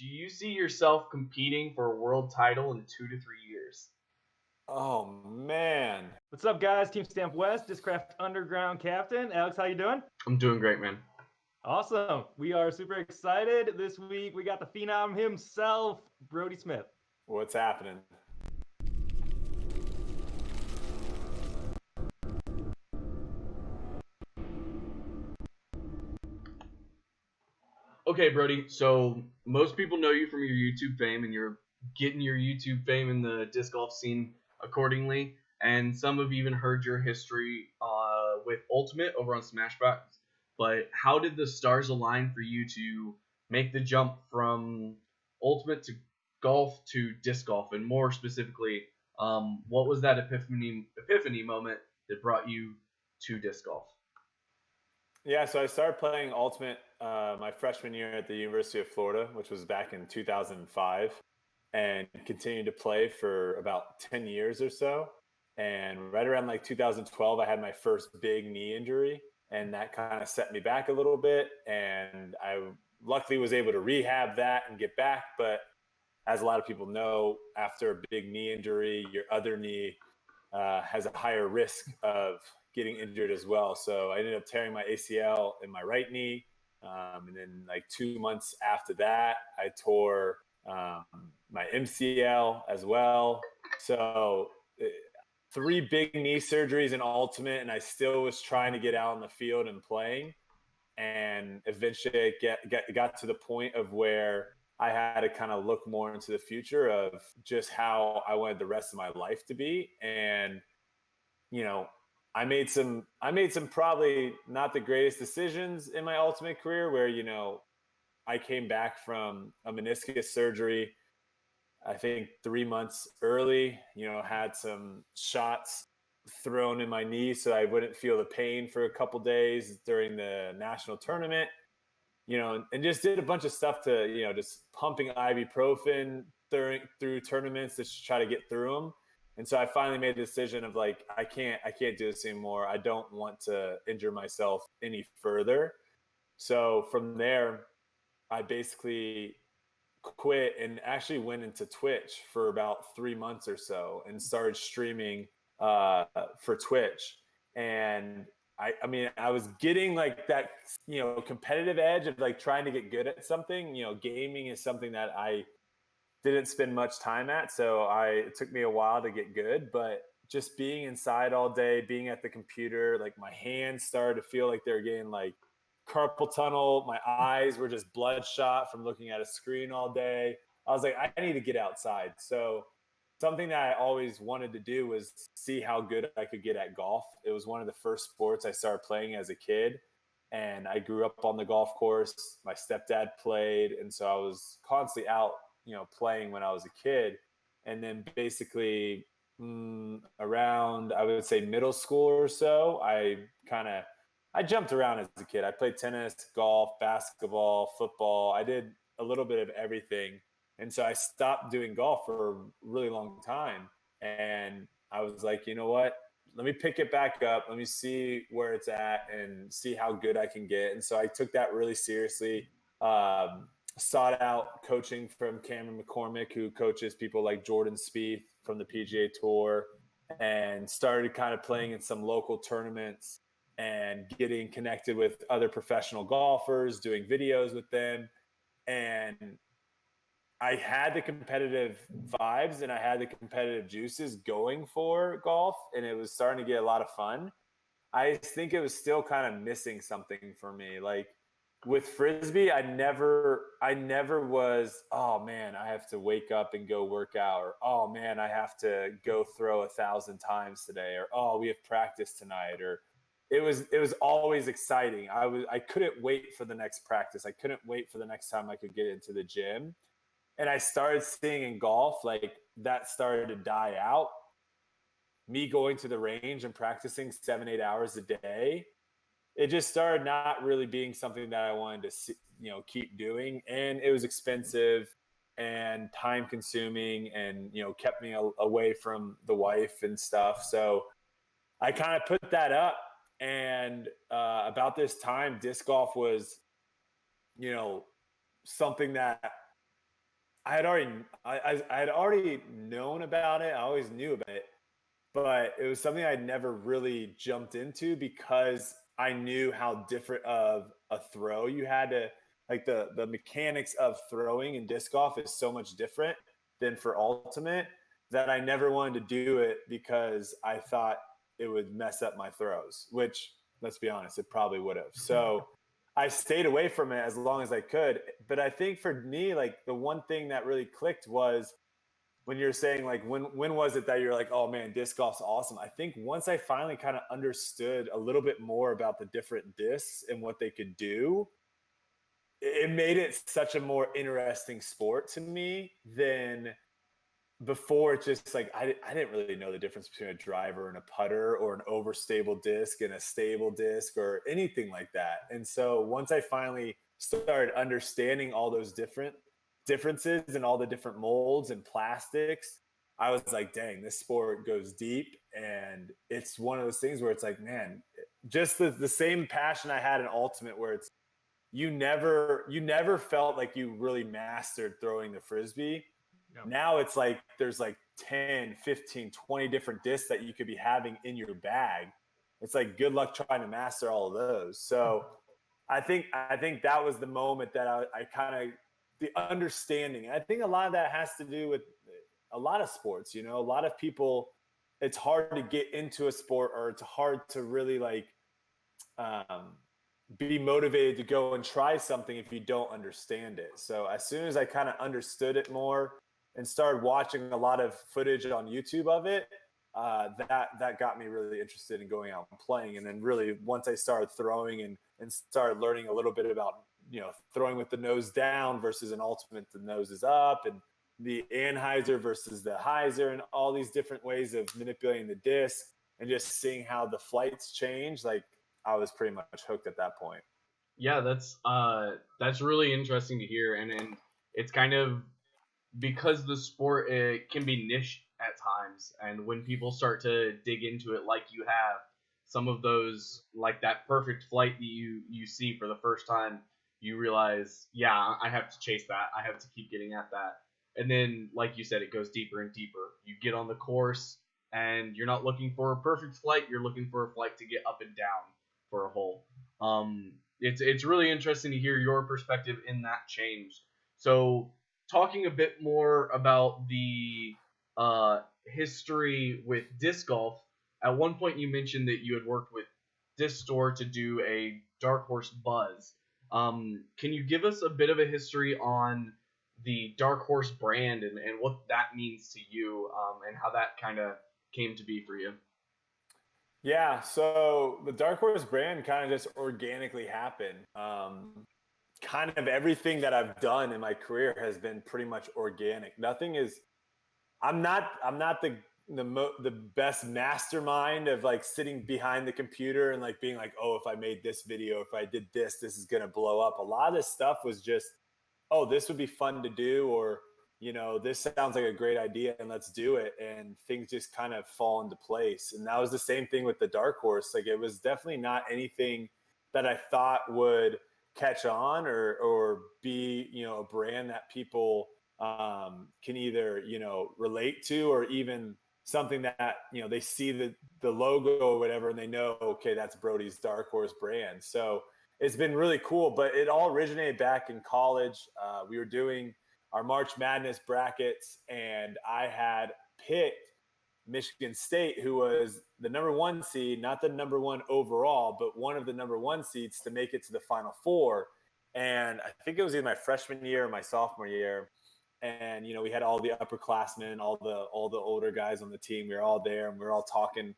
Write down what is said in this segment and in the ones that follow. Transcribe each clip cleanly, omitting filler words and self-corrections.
do you see yourself competing for a world title in 2 to 3 years? Oh man. What's up, guys? Team Stamp West, Discraft Underground Captain. Alex, how you doing? I'm doing great, man. Awesome. We are super excited. This week we got the phenom himself, Brodie Smith. What's happening? Okay, Brodie. So most people know you from your YouTube fame, and you're getting your YouTube fame in the disc golf scene accordingly. And some have even heard your history with Ultimate over on Smashbox. But how did the stars align for you to make the jump from Ultimate to golf to disc golf? And more specifically, what was that epiphany moment that brought you to disc golf? Yeah, so I started playing Ultimate my freshman year at the University of Florida, which was back in 2005, and continued to play for about 10 years or so. And right around like 2012, I had my first big knee injury, and that kind of set me back a little bit. And I luckily was able to rehab that and get back. But as a lot of people know, after a big knee injury, your other knee has a higher risk of getting injured as well. So I ended up tearing my ACL in my right knee. And then like 2 months after that, I tore my MCL as well. So 3 big knee surgeries in Ultimate, and I still was trying to get out in the field and playing. And eventually it got to the point of where I had to kind of look more into the future of just how I wanted the rest of my life to be. And, you know, I made some probably not the greatest decisions in my Ultimate career where, I came back from a meniscus surgery, I think 3 months early, had some shots thrown in my knee so I wouldn't feel the pain for a couple days during the national tournament, and just did a bunch of stuff to, just pumping ibuprofen through tournaments to try to get through them. And so I finally made the decision of like, I can't do this anymore. I don't want to injure myself any further. So from there, I basically quit and actually went into Twitch for about 3 months or so and started streaming for Twitch. And I mean, I was getting like that, competitive edge of like trying to get good at something. Gaming is something that I didn't spend much time at. So it took me a while to get good, but just being inside all day, being at the computer, like my hands started to feel like they're getting like carpal tunnel. My eyes were just bloodshot from looking at a screen all day. I was like, I need to get outside. So something that I always wanted to do was see how good I could get at golf. It was one of the first sports I started playing as a kid. And I grew up on the golf course. My stepdad played. And so I was constantly out, playing when I was a kid. And then basically around, I would say middle school or so, I jumped around as a kid. I played tennis, golf, basketball, football. I did a little bit of everything. And so I stopped doing golf for a really long time. And I was like, you know what? Let me pick it back up. Let me see where it's at and see how good I can get. And so I took that really seriously. Sought out coaching from Cameron McCormick, who coaches people like Jordan Spieth from the PGA Tour, and started kind of playing in some local tournaments and getting connected with other professional golfers, doing videos with them. And I had the competitive vibes and I had the competitive juices going for golf, and it was starting to get a lot of fun. I think it was still kind of missing something for me. Like with Frisbee, I never was, oh man, I have to wake up and go work out, or oh man, I have to go throw 1,000 times today, or oh, we have practice tonight, or it was always exciting. I couldn't wait for the next practice. I couldn't wait for the next time I could get into the gym. And I started seeing in golf, like that started to die out. Me going to the range and practicing 7-8 hours a day, it just started not really being something that I wanted to see, keep doing. And it was expensive and time consuming and, kept me away from the wife and stuff. So I kind of put that up. And about this time, disc golf was, something that I had already known about it. I always knew about it, but it was something I'd never really jumped into because I knew how different of a throw you had to, like, the mechanics of throwing in disc golf is so much different than for ultimate, that I never wanted to do it because I thought it would mess up my throws, which, let's be honest, it probably would have. So I stayed away from it as long as I could. But I think for me, like, the one thing that really clicked was when you're saying, like, when was it that you're like, oh man, disc golf's awesome? I think once I finally kind of understood a little bit more about the different discs and what they could do, it made it such a more interesting sport to me than before. It's just like I didn't really know the difference between a driver and a putter, or an overstable disc and a stable disc, or anything like that. And so once I finally started understanding all those differences and all the different molds and plastics, I was like, dang, this sport goes deep. And it's one of those things where it's like, man, just the same passion I had in ultimate, where it's you never felt like you really mastered throwing the frisbee. Yep. Now it's like there's like 10, 15, 20 different discs that you could be having in your bag. It's like, good luck trying to master all of those. So I think that was the moment that I kind of, the understanding. I think a lot of that has to do with a lot of sports. A lot of people, it's hard to get into a sport, or it's hard to really, like, be motivated to go and try something if you don't understand it. So as soon as I kind of understood it more and started watching a lot of footage on YouTube of it, that got me really interested in going out and playing. And then really, once I started throwing and started learning a little bit about, throwing with the nose down versus an ultimate, the nose is up, and the Anheuser versus the hyzer, and all these different ways of manipulating the disc, and just seeing how the flights change, like, I was pretty much hooked at that point. Yeah, that's really interesting to hear, and it's kind of because the sport, it can be niche at times, and when people start to dig into it like you have, some of those, like that perfect flight that you see for the first time, you realize, yeah, I have to chase that, I have to keep getting at that. And then, like you said, it goes deeper and deeper. You get on the course, and you're not looking for a perfect flight, you're looking for a flight to get up and down for a hole. It's really interesting to hear your perspective in that change. So, talking a bit more about the history with disc golf, at one point you mentioned that you had worked with Disc Store to do a Dark Horse Buzz. Can you give us a bit of a history on the Dark Horse brand, and what that means to you, and how that kind of came to be for you? Yeah, so the Dark Horse brand kind of just organically happened. Kind of everything that I've done in my career has been pretty much organic. Nothing is. I'm not the best mastermind of, like, sitting behind the computer and, like, being like, oh, if I made this video, if I did this, this is gonna blow up. A lot of this stuff was just, oh, this would be fun to do, or, this sounds like a great idea and let's do it. And things just kind of fall into place. And that was the same thing with the Dark Horse. Like, it was definitely not anything that I thought would catch on, or be, a brand that people can either, relate to, or even something that, they see the logo or whatever, and they know, okay, that's Brodie's Dark Horse brand. So it's been really cool. But it all originated back in college. We were doing our March Madness brackets, and I had picked Michigan State, who was the number one seed, not the number one overall, but one of the number one seeds, to make it to the Final Four. And I think it was either my freshman year or my sophomore year. And, we had all the upperclassmen, all the older guys on the team. We were all there, and we were all talking,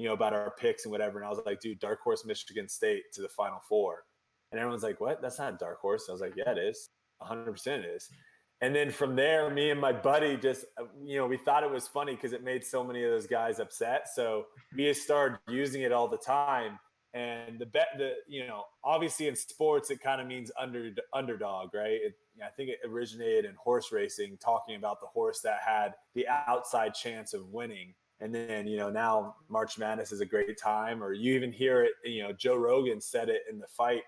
about our picks and whatever. And I was like, dude, Dark Horse Michigan State to the Final Four. And everyone's like, what? That's not Dark Horse. I was like, yeah, it is. 100% it is. And then from there, me and my buddy just, we thought it was funny because it made so many of those guys upset. So we just started using it all the time. And obviously in sports, it kind of means underdog, right? I think it originated in horse racing, talking about the horse that had the outside chance of winning. And then, now March Madness is a great time. Or you even hear it, Joe Rogan said it in the fight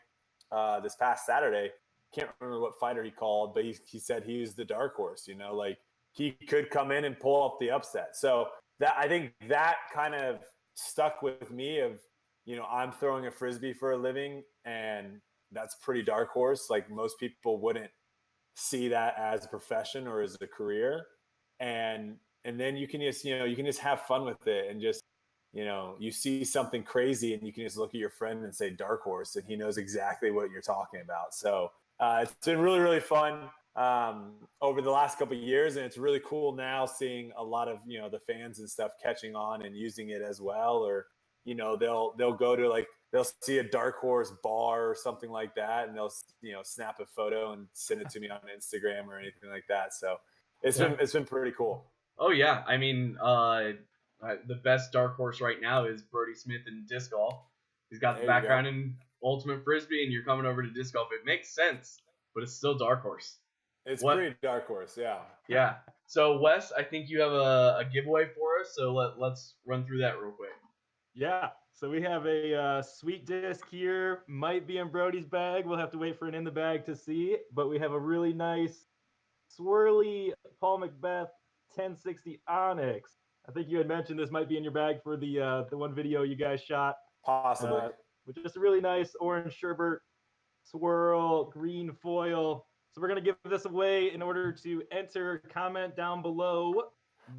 this past Saturday. can't remember what fighter he called, but he said he was the dark horse, like he could come in and pull off the upset. So that, I think that kind of stuck with me of, I'm throwing a Frisbee for a living, and that's pretty dark horse. Like most people wouldn't see that as a profession or as a career. And then you can just, you can just have fun with it, and just, you see something crazy and you can just look at your friend and say dark horse, and he knows exactly what you're talking about. So it's been really, really fun over the last couple of years, and it's really cool now seeing a lot of, the fans and stuff catching on and using it as well. Or, they'll go to, like, they'll see a dark horse bar or something like that, and they'll, snap a photo and send it to me on Instagram or anything like that. So it's been pretty cool. Oh yeah, I mean, the best dark horse right now is Brodie Smith in disc golf. He's got the background in ultimate Frisbee, and you're coming over to disc golf. It makes sense, but it's still dark horse. It's pretty dark horse, yeah. Yeah. So Wes, I think you have a giveaway for us. So let's run through that real quick. Yeah. So we have a sweet disc here. Might be in Brodie's bag. We'll have to wait for an in the bag to see. But we have a really nice swirly Paul Macbeth 1060 Onyx. I think you had mentioned this might be in your bag for the one video you guys shot. Possibly. With just a really nice orange sherbet swirl, green foil. So we're going to give this away. In order to enter, comment down below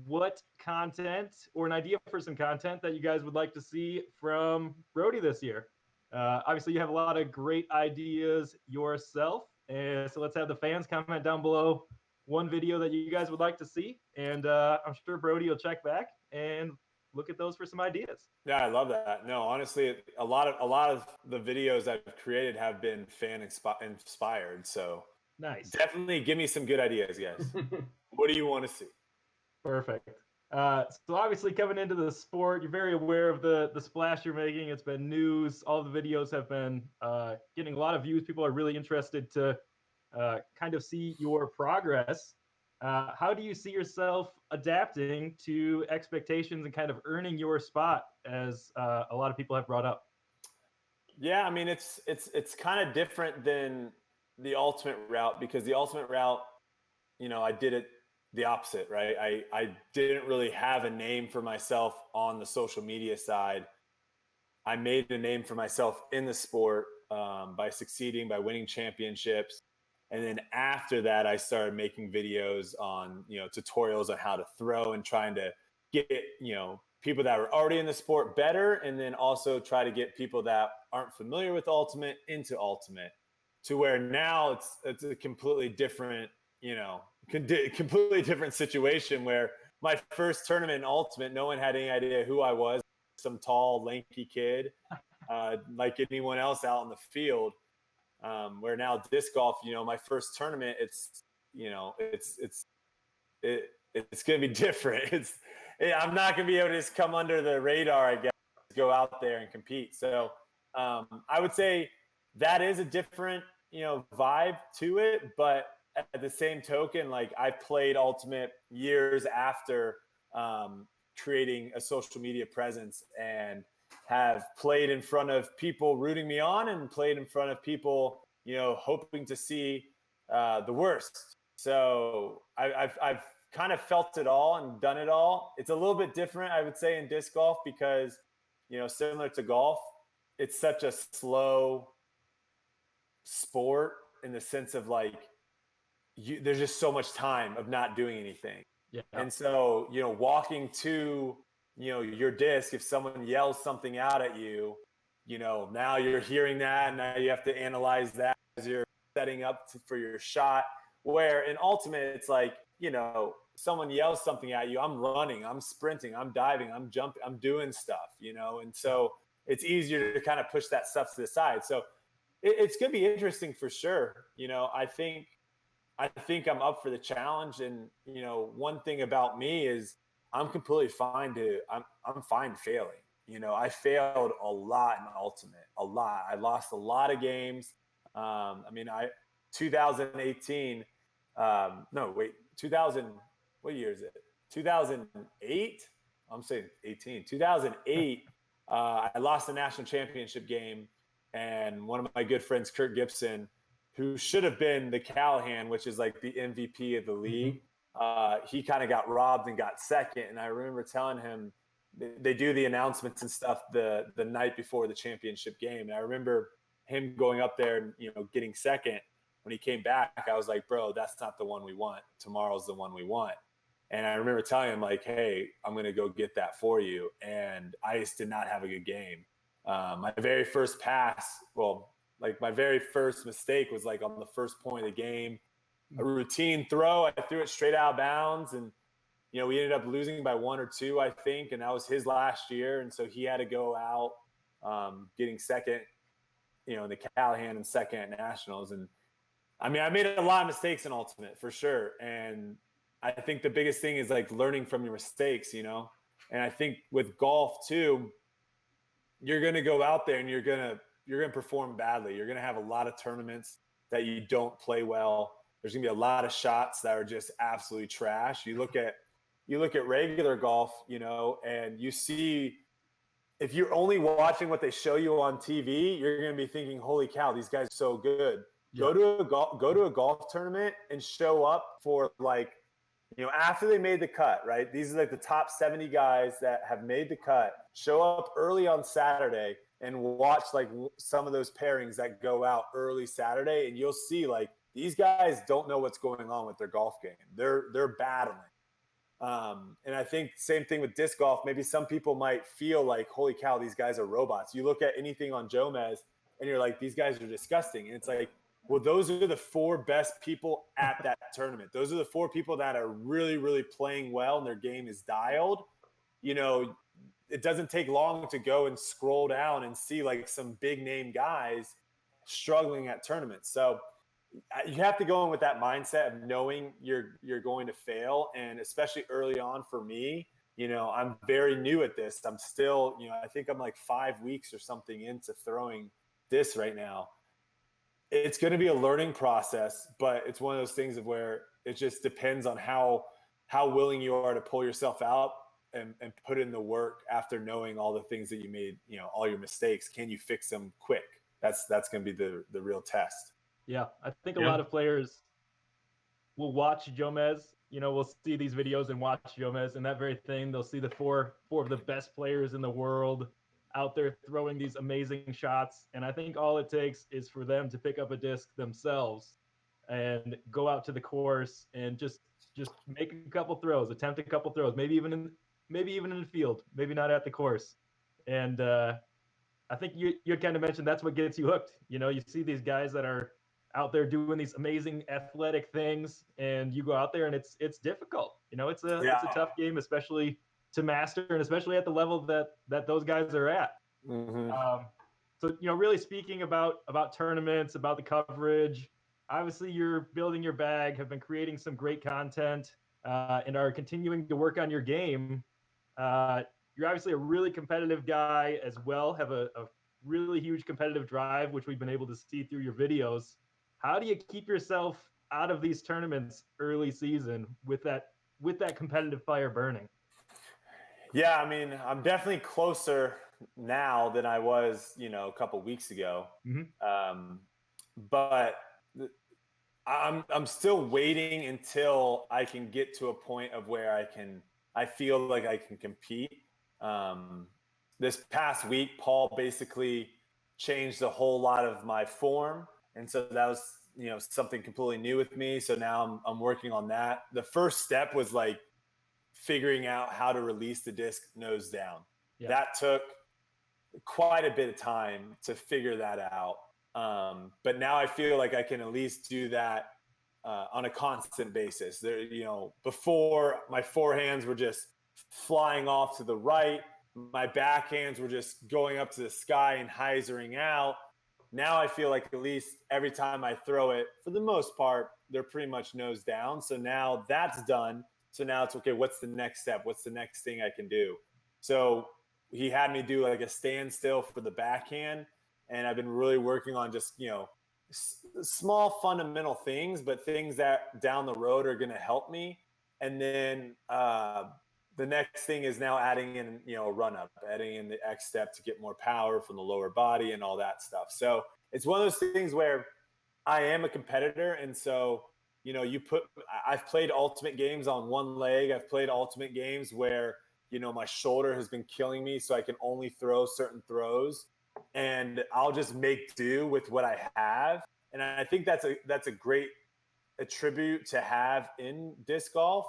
what content or an idea for some content that you guys would like to see from Brodie this year. Obviously, you have a lot of great ideas yourself. And so let's have the fans comment down below one video that you guys would like to see. And I'm sure Brodie will check back and look at those for some ideas. Yeah, I love that. No, honestly, a lot of the videos I've created have been fan inspired. So nice. Definitely give me some good ideas, guys. What do you want to see? Perfect. So obviously coming into the sport, you're very aware of the splash you're making. It's been news. All the videos have been getting a lot of views. People are really interested to kind of see your progress. How do you see yourself adapting to expectations and kind of earning your spot, as a lot of people have brought up? Yeah, I mean, it's kind of different than the ultimate route, because the ultimate route, I did it the opposite, right? I didn't really have a name for myself on the social media side. I made a name for myself in the sport by succeeding, by winning championships. And then after that, I started making videos on, tutorials on how to throw, and trying to get, people that were already in the sport better. And then also try to get people that aren't familiar with ultimate into ultimate, to where now it's a completely different, completely different situation, where my first tournament in ultimate, no one had any idea who I was. Some tall, lanky kid, like anyone else out in the field. Where now disc golf, my first tournament, it's going to be different. I'm not going to be able to just come under the radar, I guess, go out there and compete. So I would say that is a different, vibe to it. But at the same token, like, I played ultimate years after creating a social media presence, and have played in front of people rooting me on, and played in front of people, hoping to see the worst. So I've kind of felt it all and done it all. It's a little bit different, I would say, in disc golf, because, similar to golf, it's such a slow sport, in the sense of, like, there's just so much time of not doing anything. Yeah. And so, walking to, your disc, if someone yells something out at you, now you're hearing that, and now you have to analyze that as you're setting up for your shot. Where in ultimate, it's like, someone yells something at you, I'm running, I'm sprinting, I'm diving, I'm jumping, I'm doing stuff, and so it's easier to kind of push that stuff to the side. So it's going to be interesting for sure. I think I'm up for the challenge. And, one thing about me is I'm completely fine I'm fine failing. I failed a lot in ultimate, a lot. I lost a lot of games. 2018, 2000, what year is it? 2008. I'm saying 18, 2008. I lost the national championship game, and one of my good friends, Kurt Gibson, who should have been the Callahan, which is like the MVP of the league. He kind of got robbed and got second. And I remember telling him, they do the announcements and stuff the night before the championship game. And I remember him going up there and, getting second. When he came back, I was like, bro, that's not the one we want. Tomorrow's the one we want. And I remember telling him, like, hey, I'm going to go get that for you. And I just did not have a good game. My very first pass, my very first mistake was like on the first point of the game. A routine throw, I threw it straight out of bounds. And, we ended up losing by 1 or 2, I think. And that was his last year. And so he had to go out getting second, in the Callahan and second at Nationals. And, I made a lot of mistakes in Ultimate for sure. And I think the biggest thing is like learning from your mistakes, And I think with golf too, you're going to go out there and you're going to perform badly. You're going to have a lot of tournaments that you don't play well. There's going to be a lot of shots that are just absolutely trash. You look at regular golf, and you see, if you're only watching what they show you on TV, you're going to be thinking, holy cow, these guys are so good. Yeah. Go to a golf tournament and show up for after they made the cut, right? These are like the top 70 guys that have made the cut. Show up early on Saturday and watch like some of those pairings that go out early Saturday, and you'll see like these guys don't know what's going on with their golf game. They're battling. And I think same thing with disc golf. Maybe some people might feel like, holy cow, these guys are robots. You look at anything on Jomez and you're like, these guys are disgusting. And it's like, well, those are the 4 best people at that tournament. Those are the 4 people that are really, really playing well and their game is dialed. It doesn't take long to go and scroll down and see like some big name guys struggling at tournaments. So you have to go in with that mindset of knowing you're going to fail. And especially early on for me, I'm very new at this. I'm still, I think I'm like 5 weeks or something into throwing this right now. It's going to be a learning process, but it's one of those things of where it just depends on how willing you are to pull yourself out and put in the work after knowing all the things that you made, all your mistakes. Can you fix them quick? That's going to be the real test. Yeah, I think a lot of players will watch Jomez. We'll see these videos and watch Jomez, and that very thing. They'll see the four of the best players in the world out there throwing these amazing shots. And I think all it takes is for them to pick up a disc themselves and go out to the course and just make a couple throws, attempt a couple throws, maybe even in the field, maybe not at the course. And I think you kind of mentioned that's what gets you hooked. You see these guys that are out there doing these amazing athletic things, and you go out there and it's difficult. It's a tough game, especially to master, and especially at the level that those guys are at. Mm-hmm. So really speaking about tournaments, about the coverage, obviously you're building your bag, have been creating some great content, and are continuing to work on your game. You're obviously a really competitive guy as well, have a really huge competitive drive, which we've been able to see through your videos. How do you keep yourself out of these tournaments early season with that competitive fire burning? Yeah, I'm definitely closer now than I was, a couple weeks ago. Mm-hmm. But I'm still waiting until I can get to a point of where I feel like I can compete. This past week, Paul basically changed a whole lot of my form. And so that was, something completely new with me. So now I'm working on that. The first step was like figuring out how to release the disc nose down. Yeah. That took quite a bit of time to figure that out. But now I feel like I can at least do that on a constant basis. There, before my forehands were just flying off to the right. My backhands were just going up to the sky and hyzering out. Now I feel like at least every time I throw it, for the most part, they're pretty much nose down. So now that's done. So now it's okay. What's the next step? What's the next thing I can do? So he had me do like a standstill for the backhand. And I've been really working on just, small fundamental things, but things that down the road are going to help me. And then the next thing is now adding in, a run up, adding in the X step to get more power from the lower body and all that stuff. So it's one of those things where I am a competitor, and so I've played ultimate games on one leg. I've played ultimate games where my shoulder has been killing me, so I can only throw certain throws, and I'll just make do with what I have. And I think that's a great attribute to have in disc golf.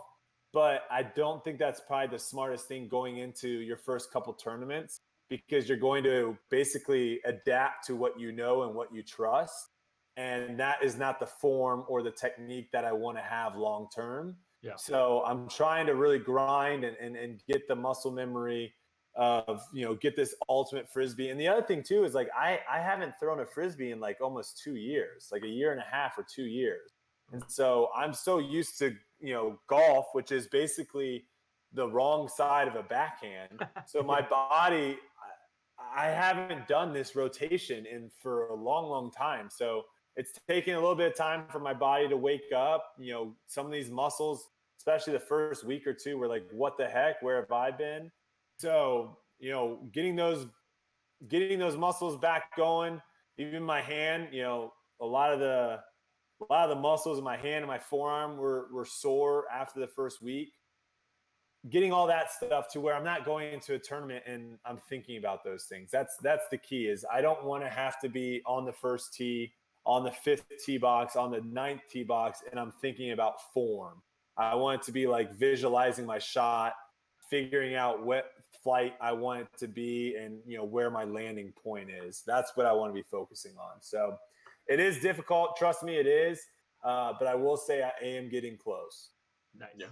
But I don't think that's probably the smartest thing going into your first couple tournaments, because you're going to basically adapt to what you know and what you trust. And that is not the form or the technique that I want to have long term. Yeah. So I'm trying to really grind and get the muscle memory of, get this ultimate frisbee. And the other thing too is, like, I haven't thrown a frisbee in like almost 2 years, like a year and a half or 2 years. And so I'm so used to, golf, which is basically the wrong side of a backhand. So my body, I haven't done this rotation for a long, long time. So it's taking a little bit of time for my body to wake up. Some of these muscles, especially the first week or two, were like, what the heck? Where have I been? So, getting those muscles back going, even my hand, a lot of the muscles in my hand and my forearm were sore after the first week. Getting all that stuff to where I'm not going into a tournament and I'm thinking about those things. That's the key. Is I don't want to have to be on the first tee, on the 5th tee box, on the 9th tee box, and I'm thinking about form. I want it to be like visualizing my shot, figuring out what flight I want it to be, and where my landing point is. That's what I want to be focusing on. So it is difficult. Trust me, it is. But I will say I am getting close. Nice. Yeah,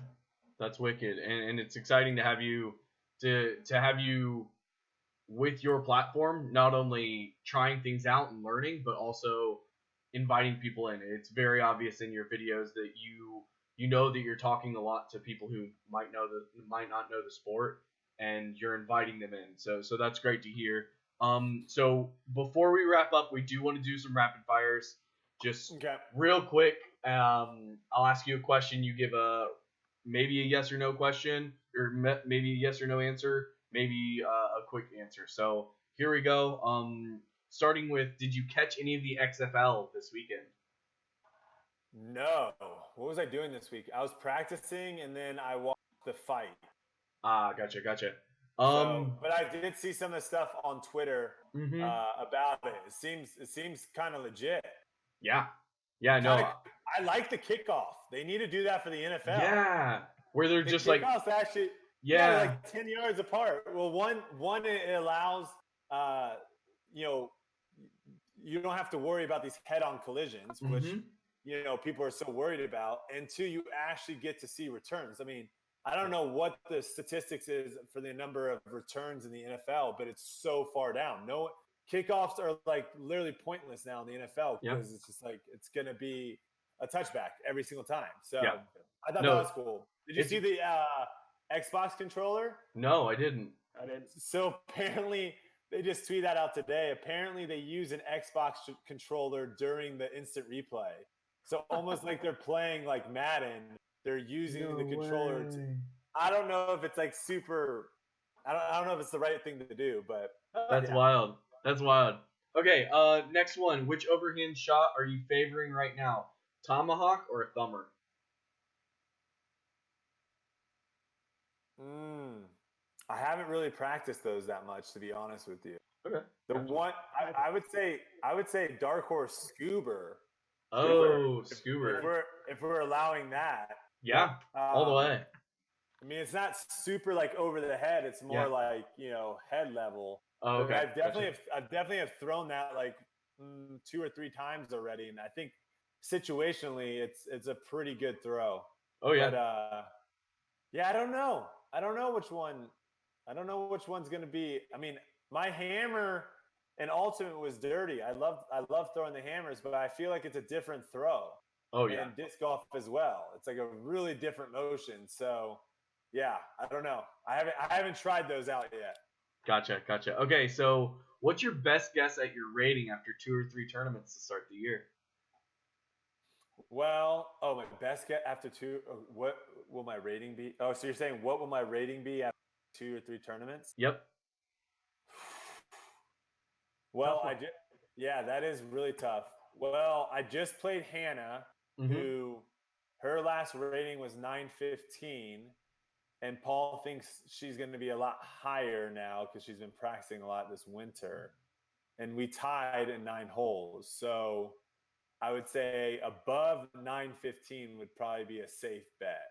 that's wicked, and it's exciting to have you have you with your platform, not only trying things out and learning, but also inviting people in. It's very obvious in your videos that you know that you're talking a lot to people who might not know the sport, and you're inviting them in. So that's great to hear. So before we wrap up, we do want to do some rapid fires. Just real quick, I'll ask you a question. You give maybe a yes or no question, or maybe a yes or no answer, maybe a quick answer. So here we go. Starting with, did you catch any of the XFL this weekend? No. What was I doing this week? I was practicing, and then I watched the fight. Gotcha. But I did see some of the stuff on Twitter about it. It seems kind of legit. Yeah. No. I like the kickoff. They need to do that for the NFL. Yeah, where they're just like actually, like 10 yards apart. Well, one it allows, you don't have to worry about these head-on collisions, which people are so worried about. And two, you actually get to see returns. I mean, I don't know what the statistics is for the number of returns in the NFL, but it's so far down. No, kickoffs are like literally pointless now in the NFL, because it's just like it's going to be a touchback every single time. So I thought that was cool. Did you see the Xbox controller? No, I didn't. So apparently they just tweeted that out today. Apparently they use an Xbox controller during the instant replay. So almost like they're playing like Madden. They're using the controller. I don't know if it's like super. I don't know if it's the right thing to do, but that's wild. That's wild. Okay, next one. Which overhand shot are you favoring right now? Tomahawk or a thumber? I haven't really practiced those that much, to be honest with you. Okay. The one I would say dark horse Scuba. Oh, Scuba. If we're allowing that. Yeah, all the way. I mean, it's not super like over the head. It's more like head level. Oh, okay. I definitely have thrown that like 2 or 3 times already, and I think situationally it's a pretty good throw. Oh yeah. But I don't know. I don't know which one. I don't know which one's gonna be. I mean, my hammer in Ultimate was dirty. I love throwing the hammers, but I feel like it's a different throw. Oh yeah. And disc golf as well. It's like a really different motion. So yeah, I don't know. I haven't tried those out yet. Gotcha. Okay, so what's your best guess at your rating after 2 or 3 tournaments to start the year? Well, my best guess after 2. What will my rating be? Oh, so you're saying what will my rating be after 2 or 3 tournaments? Yep. Well, that is really tough. Well, I just played Hannah, Mm-hmm. who her last rating was 915, and Paul thinks she's going to be a lot higher now because she's been practicing a lot this winter. And we tied in 9 holes. So I would say above 915 would probably be a safe bet.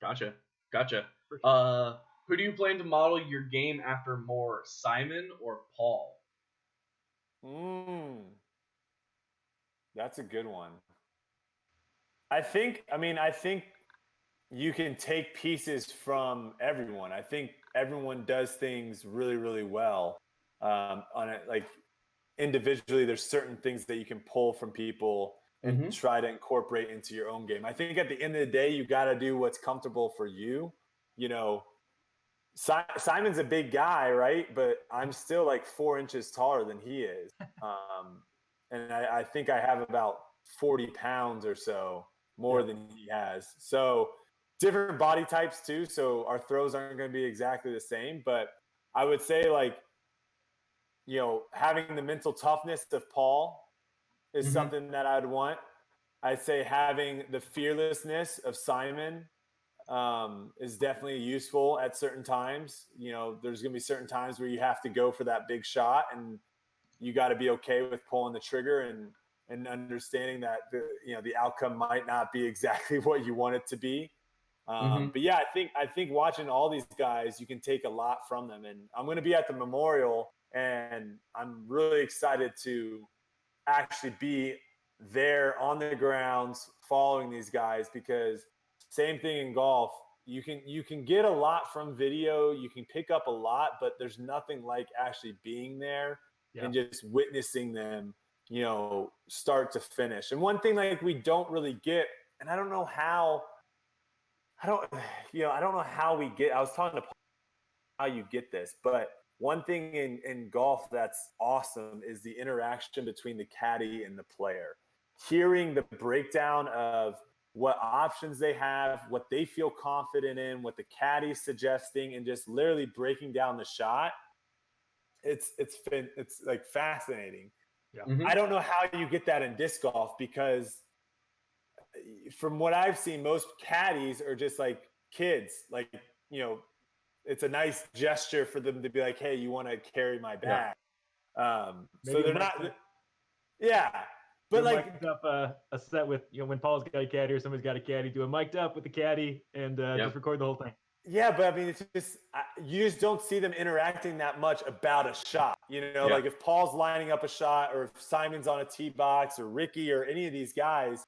Gotcha. Gotcha. For sure. Who do you plan to model your game after more, Simon or Paul? That's a good one. I think you can take pieces from everyone. I think everyone does things really, really well. On it, like individually, there's certain things that you can pull from people and Mm-hmm. try to incorporate into your own game. I think at the end of the day, you got to do what's comfortable for you. You know, Simon's a big guy, right? But I'm still like 4 inches taller than he is. And I think I have about 40 pounds or so more than he has. So different body types too. So our throws aren't going to be exactly the same. But I would say, like, having the mental toughness of Paul is Mm-hmm. something that I'd want. I'd say having the fearlessness of Simon is definitely useful at certain times. There's going to be certain times where you have to go for that big shot, and you got to be okay with pulling the trigger and understanding that the outcome might not be exactly what you want it to be. Mm-hmm. But yeah, I think watching all these guys, you can take a lot from them. And I'm going to be at the Memorial, and I'm really excited to actually be there on the grounds following these guys, because same thing in golf. You can get a lot from video, you can pick up a lot, but there's nothing like actually being there and just witnessing them, start to finish. And one thing like we don't really get, and I don't know how we get. I was talking to Paul how you get this, but one thing in golf that's awesome is the interaction between the caddy and the player. Hearing the breakdown of what options they have, what they feel confident in, what the caddy's suggesting, and just literally breaking down the shot. It's like fascinating. Yeah. Mm-hmm. I don't know how you get that in disc golf, because from what I've seen, most caddies are just like kids. Like, it's a nice gesture for them to be like, hey, you want to carry my bag. So they're not. Yeah. But like mic'd up a set with, when Paul's got a caddy or somebody's got a caddy, do a mic'd up with the caddy and just record the whole thing. Yeah, but I mean, it's just you just don't see them interacting that much about a shot. Like if Paul's lining up a shot, or if Simon's on a tee box, or Ricky, or any of these guys,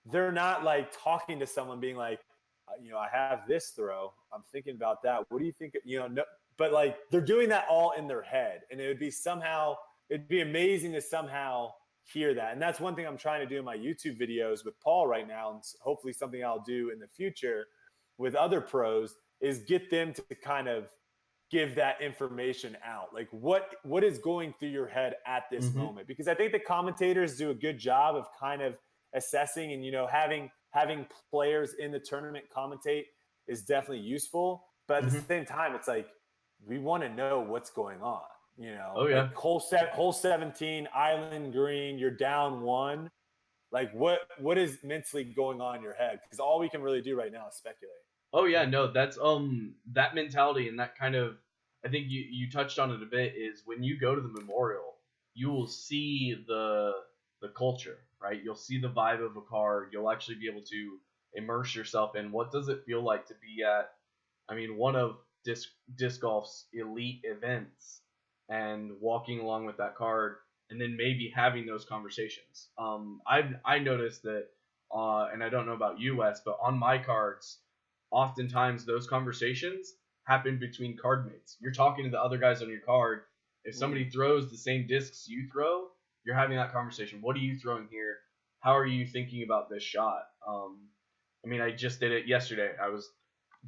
they're not like talking to someone being like, I have this throw, I'm thinking about that. What do you think? No, but like they're doing that all in their head, and it'd be amazing to somehow hear that. And that's one thing I'm trying to do in my YouTube videos with Paul right now, and hopefully something I'll do in the future with other pros, is get them to kind of give that information out. Like what is going through your head at this moment? Because I think the commentators do a good job of kind of assessing, and having players in the tournament commentate is definitely useful. But at the same time, it's like we want to know what's going on. Oh yeah. Like hole 17, island green, you're down 1. Like what is mentally going on in your head? Because all we can really do right now is speculate. Oh yeah, no, that's that mentality and that kind of, I think you touched on it a bit, is when you go to the Memorial, you will see the culture, right? You'll see the vibe of a card. You'll actually be able to immerse yourself in what does it feel like to be at, one of disc golf's elite events, and walking along with that card, and then maybe having those conversations. I noticed that, and I don't know about US, but on my cards, oftentimes those conversations happen between card mates. You're talking to the other guys on your card. If somebody throws the same discs you throw, you're having that conversation. What are you throwing here? How are you thinking about this shot? I just did it yesterday.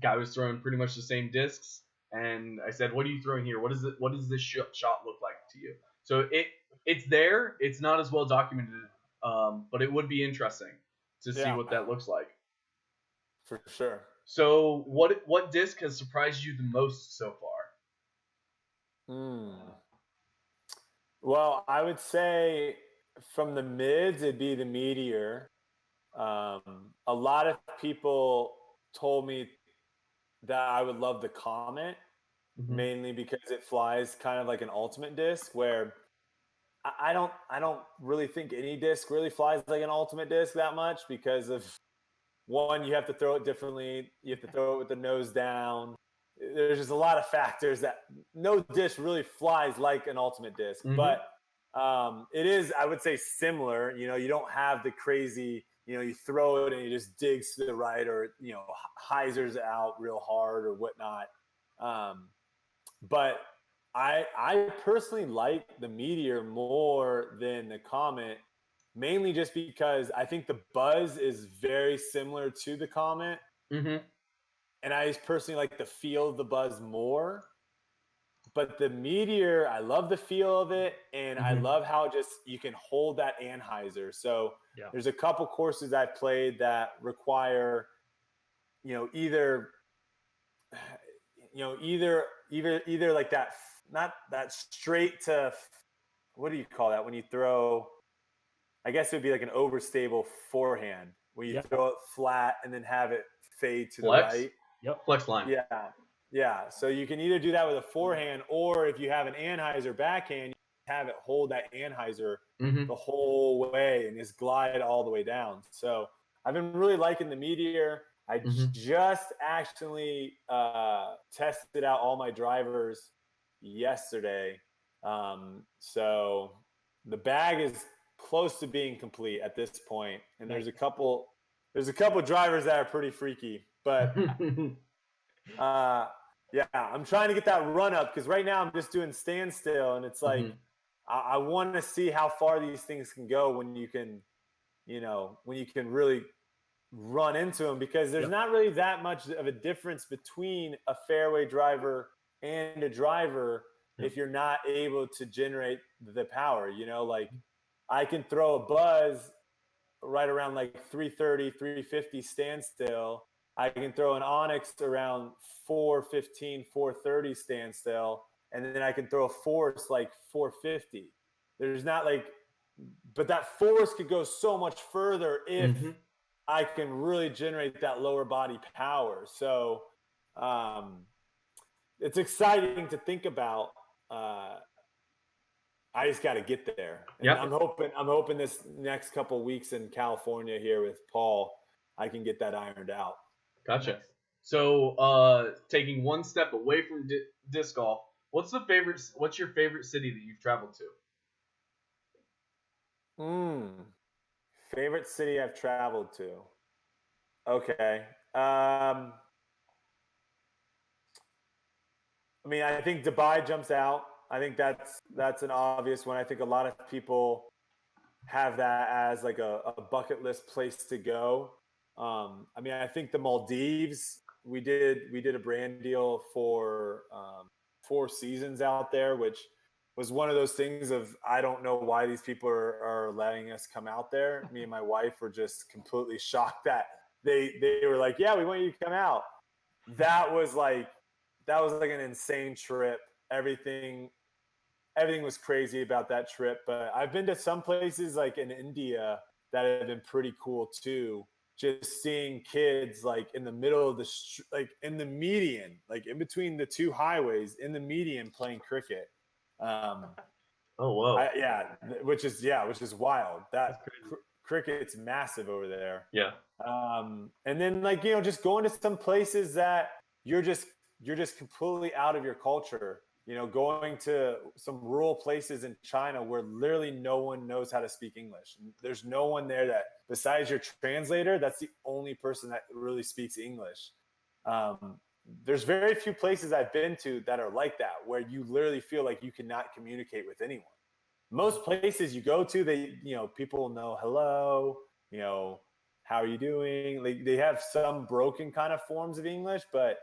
Guy was throwing pretty much the same discs, and I said, "What are you throwing here? What does this shot look like to you?" So it's there. It's not as well documented, but it would be interesting to see what that looks like. For sure. So what disc has surprised you the most so far? Well, I would say from the mids, it'd be the Meteor. A lot of people told me that I would love the Comet, mainly because it flies kind of like an ultimate disc, where I don't really think any disc really flies like an ultimate disc that much, because of one, you have to throw it differently. You have to throw it with the nose down. There's just a lot of factors that no disc really flies like an ultimate disc, but it is, I would say, similar. You don't have the crazy, you throw it and it just digs to the right, or, hyzers out real hard or whatnot. But I personally like the Meteor more than the Comet, mainly just because I think the buzz is very similar to the Comet. And I personally like the feel of the buzz more. But the Meteor, I love the feel of it, and I love how just you can hold that anhyzer. So there's a couple courses I've played that require, either like that, not that straight to, what do you call that when you throw? I guess it would be like an overstable forehand, where you throw it flat and then have it fade to Flex? the right. Yep. Flex line. Yeah. So you can either do that with a forehand, or if you have an anhyzer backhand, you have it hold that anhyzer the whole way and just glide all the way down. So I've been really liking the Meteor. I just actually tested out all my drivers yesterday. So the bag is close to being complete at this point, and there's a couple drivers that are pretty freaky, but I'm trying to get that run up, because right now I'm just doing standstill, and it's like I want to see how far these things can go when you can really run into them, because there's not really that much of a difference between a fairway driver and a driver if you're not able to generate the power. Like, I can throw a buzz right around like 330, 350 standstill. I can throw an Onyx around 415, 430 standstill, and then I can throw a Force like 450. There's not like, but that Force could go so much further if I can really generate that lower body power. So it's exciting to think about. I just got to get there. And I'm hoping this next couple weeks in California here with Paul, I can get that ironed out. Gotcha. So, taking one step away from disc golf, what's your favorite city that you've traveled to? Favorite city I've traveled to. Okay. I mean, I think Dubai jumps out. I think that's an obvious one. I think a lot of people have that as like a bucket list place to go. I mean, I think the Maldives, we did a brand deal for 4 seasons out there, which was one of those things of, I don't know why these people are letting us come out there. Me and my wife were just completely shocked that they were like, yeah, we want you to come out. That was like an insane trip. Everything was crazy about that trip. But I've been to some places like in India that have been pretty cool too. Just seeing kids like in the middle of like in the median, like in between the 2 highways, in the median, playing cricket. Oh, whoa. Which is wild. That cricket's massive over there. Yeah. And then like, just going to some places that you're just completely out of your culture. Going to some rural places in China where literally no one knows how to speak English. There's no one there that, besides your translator, that's the only person that really speaks English. There's very few places I've been to that are like that, where you literally feel like you cannot communicate with anyone. Most places you go to, they, people know hello, how are you doing? Like, they have some broken kind of forms of English, but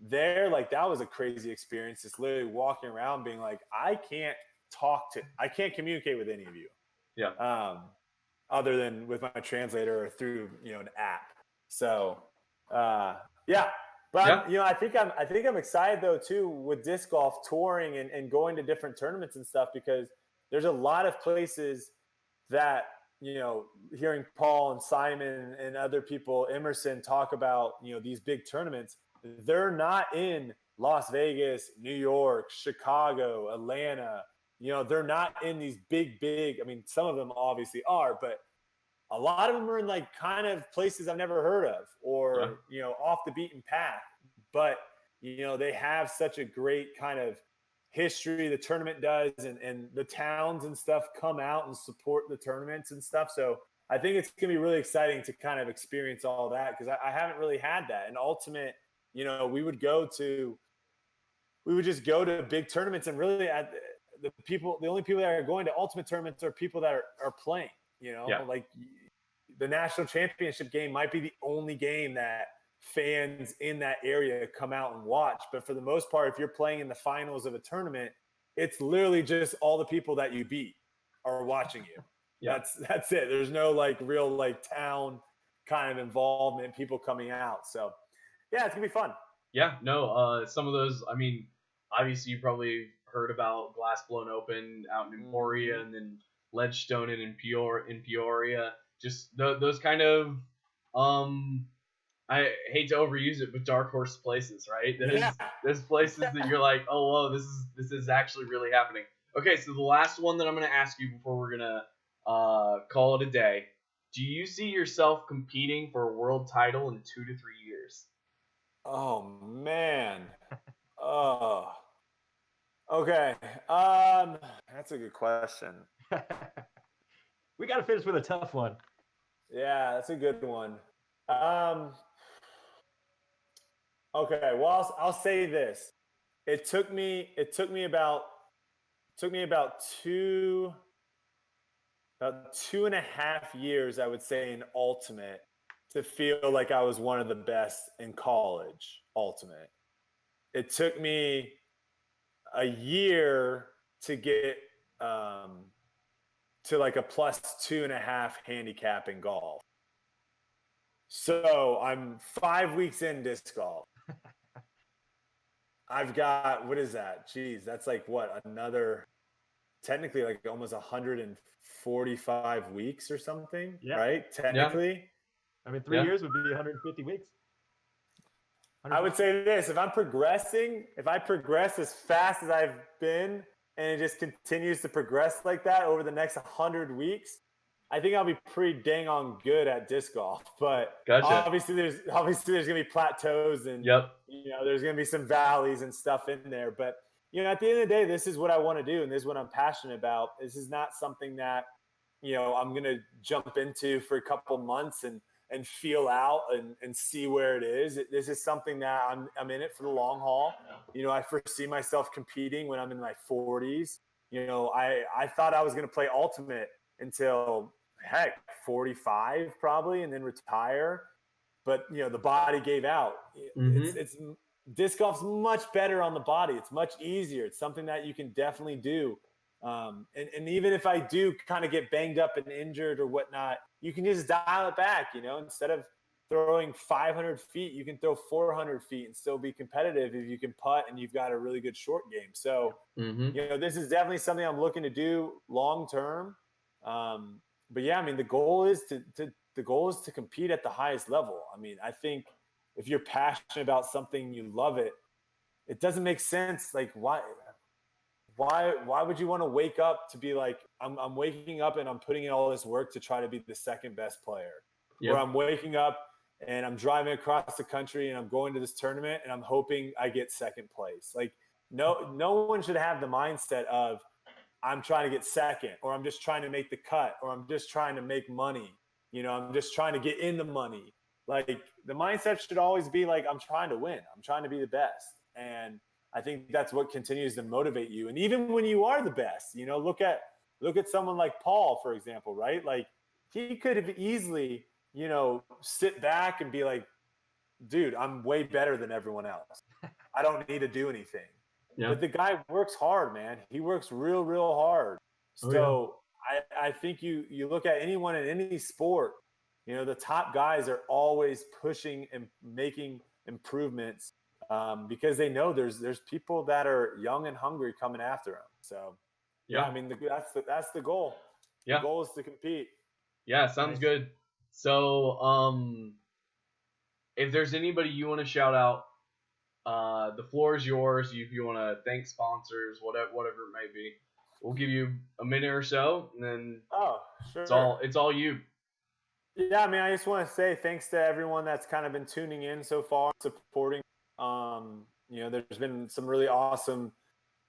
there, like, that was a crazy experience. Just literally walking around being like, I can't communicate with any of you. Yeah. Other than with my translator or through, an app. So, But I think I'm excited though too with disc golf touring and going to different tournaments and stuff, because there's a lot of places that, hearing Paul and Simon and other people, Emerson, talk about, these big tournaments, they're not in Las Vegas, New York, Chicago, Atlanta. They're not in these big, I mean, some of them obviously are, but a lot of them are in like kind of places I've never heard of or, off the beaten path. But, they have such a great kind of history, the tournament does, and the towns and stuff come out and support the tournaments and stuff. So I think it's going to be really exciting to kind of experience all that because I haven't really had that. And Ultimate, we would just go to big tournaments and really the only people that are going to Ultimate tournaments are people that are playing, like the national championship game might be the only game that fans in that area come out and watch. But for the most part, if you're playing in the finals of a tournament, it's literally just all the people that you beat are watching you. That's it. There's no like real like town kind of involvement, people coming out. So yeah, it's gonna be fun. Yeah, no, some of those, I mean, obviously you probably heard about Glass Blown Open out in Emporia and then Ledgestone in Peoria. Just those kind of, I hate to overuse it, but dark horse places, right? There's places that you're like, oh, whoa, this is actually really happening. Okay, so the last one that I'm going to ask you before we're going to call it a day. Do you see yourself competing for a world title in 2 to 3 years? Oh, man. Oh. Okay. That's a good question. We got to finish with a tough one. Yeah, that's a good one. Okay, well, I'll say this. It took me about 2.5 years, I would say, in Ultimate to feel like I was one of the best in college Ultimate. It took me a year to get to like a +2.5 handicap in golf. So I'm 5 weeks in disc golf. I've got, what is that? Jeez, that's like what, another, technically like almost 145 weeks or something, right? Technically. Yeah. I mean, 3 years would be 150 weeks. I would say this, if I progress as fast as I've been and it just continues to progress like that over the next 100 weeks, I think I'll be pretty dang on good at disc golf. But obviously there's gonna be plateaus and there's gonna be some valleys and stuff in there. But at the end of the day, this is what I want to do and this is what I'm passionate about. This is not something that I'm gonna jump into for a couple months and feel out and see where it is. This is something that I'm in it for the long haul. I foresee myself competing when I'm in my 40s. I thought I was gonna play Ultimate until 45 probably, and then retire. But the body gave out. It's disc golf's much better on the body. It's much easier. It's something that you can definitely do. And even if I do kind of get banged up and injured or whatnot, you can just dial it back. Instead of throwing 500 feet, you can throw 400 feet and still be competitive if you can putt and you've got a really good short game. So this is definitely something I'm looking to do long term. But yeah, I mean, the goal is to compete at the highest level. I mean, I think if you're passionate about something, you love it. It doesn't make sense. Like, why would you want to wake up to be like, I'm waking up and I'm putting in all this work to try to be the second best player, or I'm waking up and I'm driving across the country and I'm going to this tournament and I'm hoping I get second place. Like, no one should have the mindset of, I'm trying to get second, or I'm just trying to make the cut, or I'm just trying to make money. I'm just trying to get in the money. Like, the mindset should always be like, I'm trying to win. I'm trying to be the best. And I think that's what continues to motivate you. And even when you are the best, look at someone like Paul, for example, right? Like, he could have easily, sit back and be like, dude, I'm way better than everyone else. I don't need to do anything. But the guy works hard, man. He works real, real hard. So I think you look at anyone in any sport, the top guys are always pushing and making improvements because they know there's people that are young and hungry coming after them. So I mean, that's the goal. The goal is to compete. Yeah, sounds good. So, if there's anybody you want to shout out, the floor is yours. If you want to thank sponsors, whatever it may be, we'll give you a minute or so, and then sure. it's all you. Yeah, I mean, I just want to say thanks to everyone that's kind of been tuning in so far, supporting. There's been some really awesome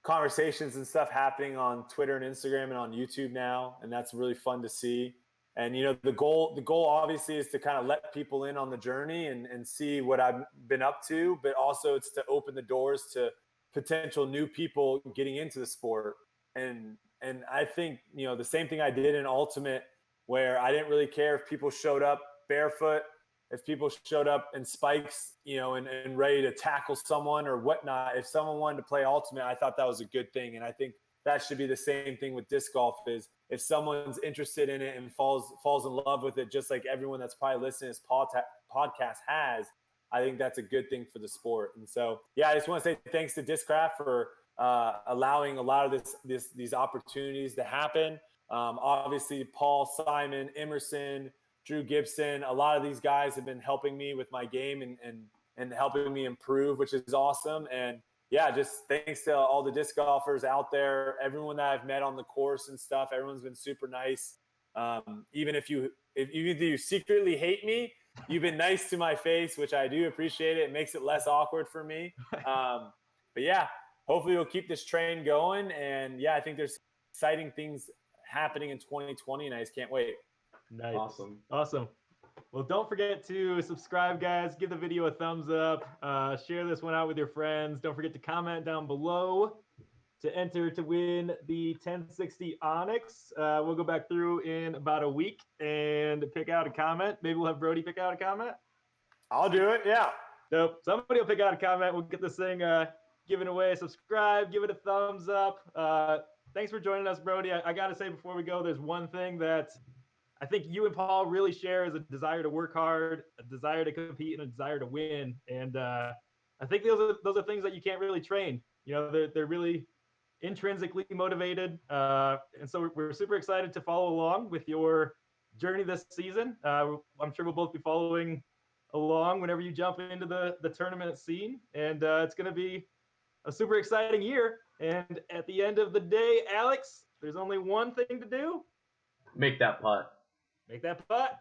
conversations and stuff happening on Twitter and Instagram and on YouTube now, and that's really fun to see. And the goal obviously is to kind of let people in on the journey and see what I've been up to, but also it's to open the doors to potential new people getting into the sport. And I think the same thing I did in Ultimate, where I didn't really care if people showed up barefoot, if people showed up in spikes, and ready to tackle someone or whatnot. If someone wanted to play Ultimate, I thought that was a good thing. And I think that should be the same thing with disc golf, is if someone's interested in it and falls in love with it, just like everyone that's probably listening to this podcast has, I think that's a good thing for the sport. And so, yeah, I just want to say thanks to Discraft for allowing a lot of these opportunities to happen. Obviously, Paul, Simon, Emerson, Drew Gibson, a lot of these guys have been helping me with my game and helping me improve, which is awesome. And yeah, just thanks to all the disc golfers out there, everyone that I've met on the course and stuff. Everyone's been super nice. Even if you secretly hate me, you've been nice to my face, which I do appreciate it. It makes it less awkward for me. But yeah, hopefully we'll keep this train going. And yeah, I think there's exciting things happening in 2020, and I just can't wait. Nice. Awesome. Well, don't forget to subscribe, guys. Give the video a thumbs up. Share this one out with your friends. Don't forget to comment down below to enter to win the 1060 Onyx. We'll go back through in about a week and pick out a comment. Maybe we'll have Brodie pick out a comment. I'll do it. Yeah. So somebody will pick out a comment. We'll get this thing given away. Subscribe. Give it a thumbs up. Thanks for joining us, Brodie. I got to say before we go, there's one thing that I think you and Paul really share, is a desire to work hard, a desire to compete, and a desire to win. And I think those are things that you can't really train. They're really intrinsically motivated. And so we're super excited to follow along with your journey this season. I'm sure we'll both be following along whenever you jump into the tournament scene. And it's going to be a super exciting year. And at the end of the day, Alex, there's only one thing to do. Make that putt. Make that putt.